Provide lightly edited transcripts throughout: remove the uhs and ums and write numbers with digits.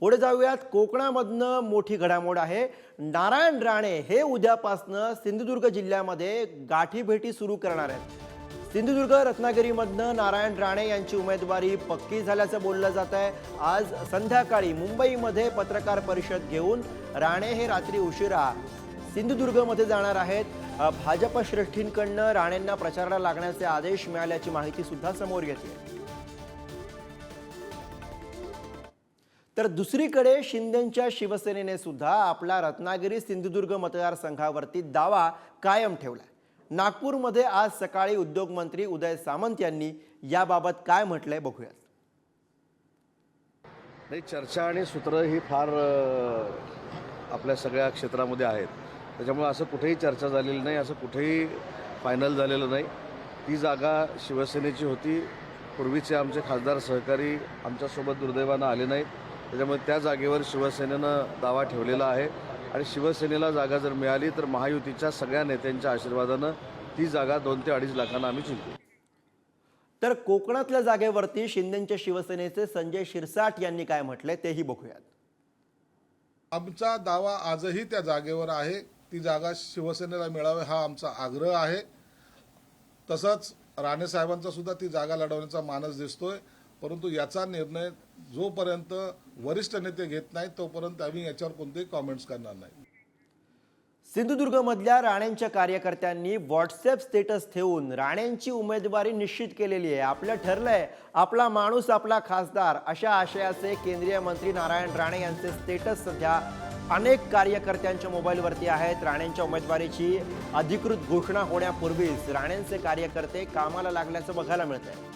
पुढे जाऊयात, कोकणामधनं मोठी घडामोड आहे। नारायण राणे हे उद्यापासनं सिंधुदुर्ग जिल्ह्यामध्ये गाठीभेटी सुरू करणार आहेत। सिंधुदुर्ग रत्नागिरीमधनं नारायण राणे यांची उमेदवारी पक्की झाल्याचं बोललं जात आहे। आज संध्याकाळी मुंबईमध्ये पत्रकार परिषद घेऊन राणे हे रात्री उशिरा सिंधुदुर्गमध्ये जाणार आहेत। भाजप श्रेष्ठींकडनं राणेंना प्रचाराला लागण्याचे आदेश मिळाल्याची माहिती सुद्धा समोर येते। तर दुसरीकडे शिंदेंच्या शिवसेनेने सुद्धा आपला रत्नागिरी सिंधुदुर्ग मतदारसंघावरती दावा कायम ठेवलाय। नागपूरमध्ये आज सकाळी उद्योग मंत्री उदय सामंत यांनी याबाबत काय म्हटलंय बघूया। नाही, चर्चा आणि सूत्र ही फार आपल्या सगळ्या क्षेत्रामध्ये आहेत, त्याच्यामुळे असं कुठेही चर्चा झालेली नाही, असं कुठेही फायनल झालेलं नाही। ती जागा शिवसेनेची होती। पूर्वीचे आमचे खासदार सहकारी आमच्यासोबत दुर्दैवानं आले नाहीत, त्याच्यामुळे त्या जागेवर शिवसेनेनं दावा ठेवलेला आहे आणि शिवसेनेला जागा जर मिळाली तर महायुतीच्या सगळ्या नेत्यांच्या आशीर्वादानं ती जागा 2 ते 2.5 लाखांना आम्ही जिंकू। तर कोकणातल्या जागेवरती शिंदेंच्या शिवसेनेचे संजय शिरसाट यांनी काय म्हटलंय तेही बघूयात। आमचा दावा आजही त्या जागेवर आहे। ती जागा शिवसेनेला मिळावी हा आमचा आग्रह आहे। तसंच राणे साहेबांचा सुद्धा ती जागा लढवण्याचा मानस दिसतोय, परंतु याचा निर्णय जोपर्यंत वरिष्ठ नेते घेत नाहीत तोपर्यंत आम्ही याच्यावर कोणतेही कॉमेंट्स करणार नाही। सिंधुदुर्गमधल्या राणेंच्या कार्यकर्त्यांनी व्हॉट्सअप स्टेटस ठेवून राणेंची उमेदवारी निश्चित केलेली आहे। आपलं ठरलंय, आपला माणूस आपला खासदार, अशा आशयाचे केंद्रीय मंत्री नारायण राणे यांचे स्टेटस सध्या अनेक कार्यकर्त्यांच्या मोबाईलवरती आहेत। राणेंच्या उमेदवारीची अधिकृत घोषणा होण्यापूर्वीच राणेंचे कार्यकर्ते कामाला लागल्याचं बघायला मिळतंय।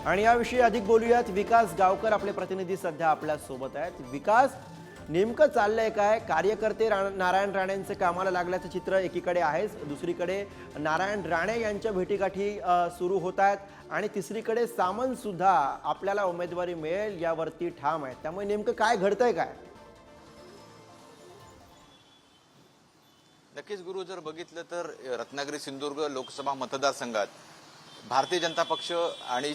आणि याविषयी अधिक बोलूयात। विकास गावकर आपले प्रतिनिधी सध्या आपल्या सोबत आहेत। विकास, नेमकं चाललंय काय? कार्यकर्ते नारायण राणेंचे कामाला लागल्याचं चित्र एकीकडे आहेच, दुसरीकडे नारायण राणे यांच्या भेटीगाठी सुरू होत आहेत आणि तिसरीकडे सामंत सुद्धा आपल्याला उमेदवारी मिळेल यावरती ठाम आहेत। त्यामुळे नेमकं काय घडतंय काय? नक्कीच गुरु, जर बघितलं तर रत्नागिरी सिंधुदुर्ग लोकसभा मतदारसंघात भारतीय जनता पक्ष आणि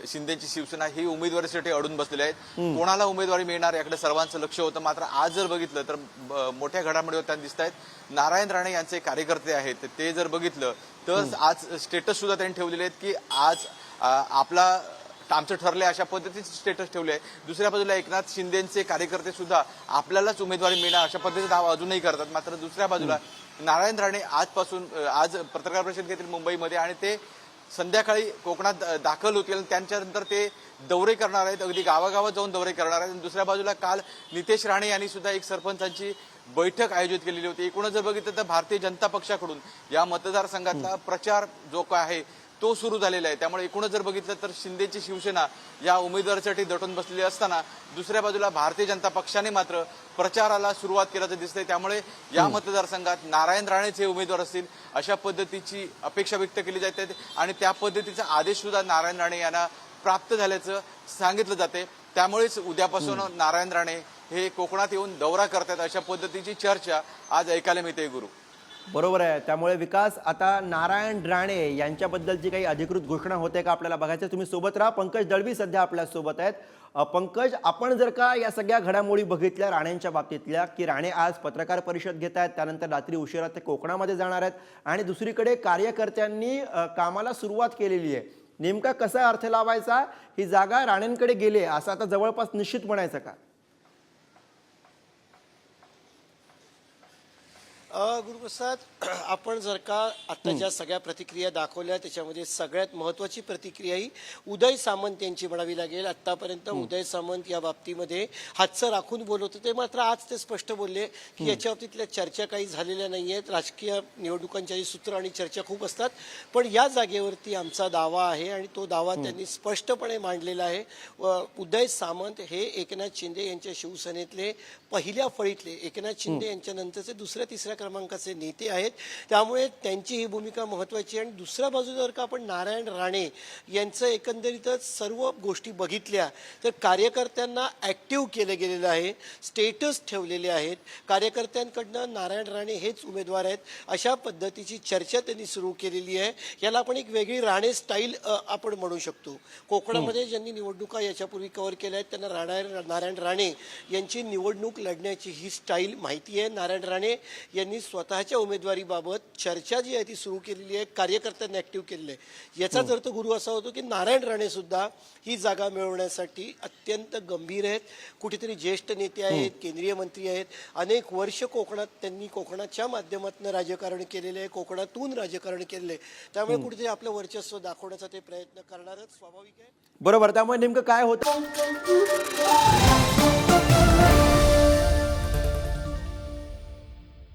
शिंदेची शिवसेना ही उमेदवारीसाठी अडून बसलेले आहेत। कोणाला उमेदवारी मिळणार याकडे सर्वांचं लक्ष होतं। मात्र आज जर बघितलं तर मोठ्या घडामोडी होताना दिसत आहेत। नारायण राणे यांचे कार्यकर्ते आहेत, ते जर बघितलं तर आज स्टेटस सुद्धा त्यांनी ठेवलेले आहेत की आज आमचं ठरलंय अशा पद्धतीचे स्टेटस ठेवले आहे। दुसऱ्या बाजूला एकनाथ शिंदेचे कार्यकर्ते सुद्धा आपल्यालाच उमेदवारी मिळणार अशा पद्धतीचा दावा अजूनही करतात। मात्र दुसऱ्या बाजूला नारायण राणे आज पत्रकार परिषद घेतील मुंबईमध्ये आणि ते संध्याकाळी कोकणात दाखल होतील। त्यानंतर ते दौरे करणार आहेत, अगदी गावागावात जाऊन दौरे करणार आहेत। दुसऱ्या बाजूला काल नितेश राणे यांनी सुद्धा एक सरपंचांची बैठक आयोजित केलेली होती। एकूणच जर बघितलं तर भारतीय जनता पक्षाकडून या मतदारसंघातला प्रचार जो काय आहे तो सुरू झालेला आहे। त्यामुळे एकूणच जर बघितलं तर शिंदेची शिवसेना या उमेदवारासाठी दटून बसलेली असताना दुसऱ्या बाजूला भारतीय जनता पक्षाने मात्र प्रचाराला सुरुवात केल्याचं दिसतंय। त्यामुळे या मतदारसंघात नारायण राणेचे उमेदवार असतील अशा पद्धतीची अपेक्षा व्यक्त केली जाते आणि त्या पद्धतीचा आदेश सुद्धा नारायण राणे यांना प्राप्त झाल्याचं सांगितलं जाते। त्यामुळेच उद्यापासून नारायण राणे हे कोकणात येऊन दौरा करतात अशा पद्धतीची चर्चा आज ऐकायला मिळते गुरु। बरोबर आहे। त्यामुळे विकास, आता नारायण राणे यांच्याबद्दलची काही अधिकृत घोषणा होते का आपल्याला बघायचं। तुम्ही सोबत राहा। पंकज दळवी सध्या आपल्या सोबत आहेत। पंकज, आपण जर का या सगळ्या घडामोडी बघितल्या राणेंच्या बाबतीतल्या, की राणे आज पत्रकार परिषद घेत आहेत, त्यानंतर रात्री उशिरा ते कोकणामध्ये जाणार आहेत आणि दुसरीकडे कार्यकर्त्यांनी कामाला सुरुवात केलेली आहे, नेमका कसा अर्थ लावायचा? ही जागा राणेंकडे गेली असं आता जवळपास निश्चित म्हणायचं का? गुरुप्रसाद, आपण जर का आता ज्या सगळ्या प्रतिक्रिया दाखवल्या त्याच्यामध्ये सगळ्यात महत्त्वाची प्रतिक्रिया ही उदय सामंत यांची म्हणावी लागेल। आतापर्यंत उदय सामंत या बाबतीमध्ये हातचं राखून बोलत होते, मात्र आज ते स्पष्ट बोलले की याच्या बाबतीतल्या चर्चा काही झालेल्या नाही आहेत। राजकीय निवडणुकांच्या सूत्र आणि चर्चा खूप असतात, पण या जागेवरती आमचा दावा आहे आणि तो दावा त्यांनी स्पष्टपणे मांडलेला आहे। उदय सामंत हे एकनाथ शिंदे यांच्या शिवसेनेतले पहिल्या फळीतले, एकनाथ शिंदे यांच्या नंतरचे दुसऱ्या तिसऱ्या क्रमांकाचे नेते आहेत, त्यामुळे त्यांची ही भूमिका महत्त्वाची आहे. आणि दुसऱ्या बाजूला जर का आपण नारायण राणे यांचं एकंदरीतच सर्व गोष्टी बघितल्या तर कार्यकर्त्यांना ॲक्टिव्ह केलं गेलेलं आहे, स्टेटस ठेवलेले आहेत, कार्यकर्त्यांकडनं नारायण राणे हेच उमेदवार आहेत अशा पद्धतीची चर्चा त्यांनी सुरू केलेली आहे. याला आपण एक वेगळी राणे स्टाईल आपण म्हणू शकतो. कोकणामध्ये ज्यांनी निवडणुका याच्यापूर्वी कव्हर केल्या आहेत त्यांना नारायण राणे यांची निवडणूक लढण्याची ही स्टाईल माहिती आहे. नारायण राणे यांनी स्वतःच्या उमेदवारीबाबत चर्चा जी आहे ती सुरू केलेली आहे, कार्यकर्त्यांनी ॲक्टिव्ह केलेली आहे. याचाच अर्थ गुरु असा होतो की नारायण राणे सुद्धा ही जागा मिळवण्यासाठी अत्यंत गंभीर आहेत. कुठेतरी ज्येष्ठ नेते आहेत, केंद्रीय मंत्री आहेत, अनेक वर्ष कोकणात त्यांनी कोकणाच्या माध्यमातून राजकारण केलेलं आहे, कोकणातून राजकारण केलेलं आहे. त्यामुळे कुठेतरी आपलं वर्चस्व दाखवण्याचा ते प्रयत्न करणारच स्वाभाविक आहे. बरोबर. त्यामुळे नेमकं काय होतं